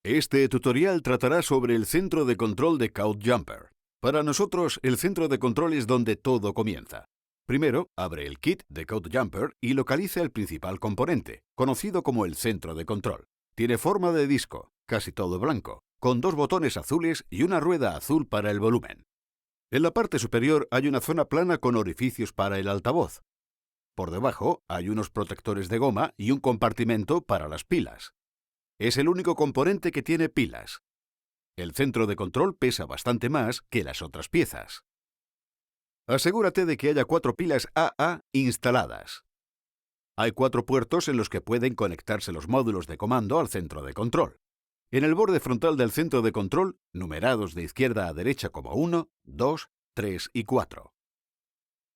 Este tutorial tratará sobre el centro de control de CloudJumper. Para nosotros, el centro de control es donde todo comienza. Primero, abre el kit de CloudJumper y localiza el principal componente, conocido como el centro de control. Tiene forma de disco, casi todo blanco, con dos botones azules y una rueda azul para el volumen. En la parte superior hay una zona plana con orificios para el altavoz. Por debajo hay unos protectores de goma y un compartimento para las pilas. Es el único componente que tiene pilas. El centro de control pesa bastante más que las otras piezas. Asegúrate de que haya 4 pilas AA instaladas. Hay 4 puertos en los que pueden conectarse los módulos de comando al centro de control. En el borde frontal del centro de control, numerados de izquierda a derecha como 1, 2, 3 y 4.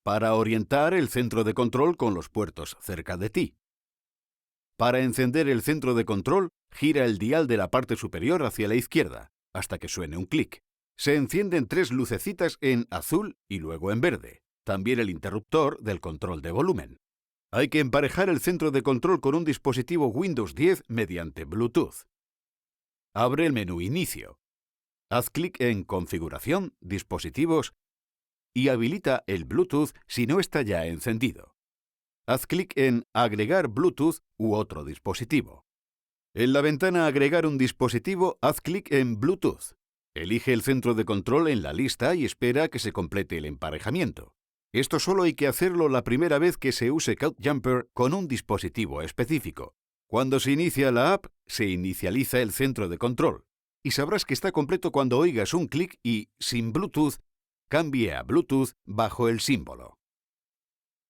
Para orientar el centro de control con los puertos cerca de ti. Para encender el centro de control, gira el dial de la parte superior hacia la izquierda, hasta que suene un clic. Se encienden 3 lucecitas en azul y luego en verde. También el interruptor del control de volumen. Hay que emparejar el centro de control con un dispositivo Windows 10 mediante Bluetooth. Abre el menú Inicio. Haz clic en Configuración, Dispositivos y habilita el Bluetooth si no está ya encendido. Haz clic en Agregar Bluetooth u otro dispositivo. En la ventana Agregar un dispositivo, haz clic en Bluetooth. Elige el centro de control en la lista y espera a que se complete el emparejamiento. Esto solo hay que hacerlo la primera vez que se use CloudJumper con un dispositivo específico. Cuando se inicia la app, se inicializa el centro de control. Y sabrás que está completo cuando oigas un clic y, sin Bluetooth, cambie a Bluetooth bajo el símbolo.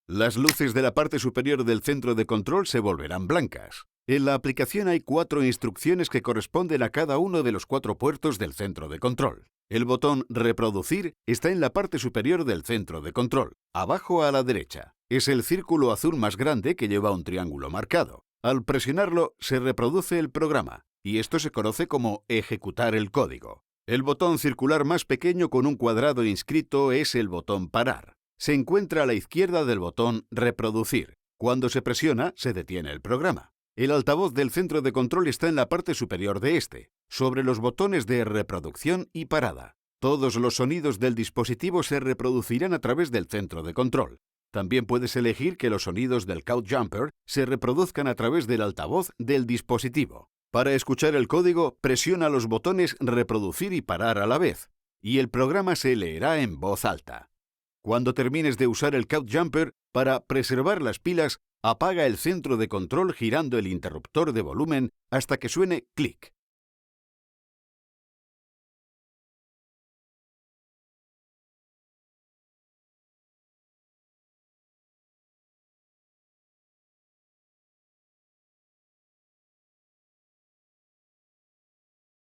Las luces de la parte superior del centro de control se volverán blancas. En la aplicación hay 4 instrucciones que corresponden a cada uno de los 4 puertos del centro de control. El botón Reproducir está en la parte superior del centro de control, abajo a la derecha. Es el círculo azul más grande que lleva un triángulo marcado. Al presionarlo, se reproduce el programa, y esto se conoce como ejecutar el código. El botón circular más pequeño con un cuadrado inscrito es el botón Parar. Se encuentra a la izquierda del botón Reproducir. Cuando se presiona, se detiene el programa. El altavoz del centro de control está en la parte superior de este, sobre los botones de reproducción y parada. Todos los sonidos del dispositivo se reproducirán a través del centro de control. También puedes elegir que los sonidos del CloudJumper se reproduzcan a través del altavoz del dispositivo. Para escuchar el código, presiona los botones Reproducir y Parar a la vez, y el programa se leerá en voz alta. Cuando termines de usar el CloudJumper, para preservar las pilas, apaga el centro de control girando el interruptor de volumen hasta que suene clic.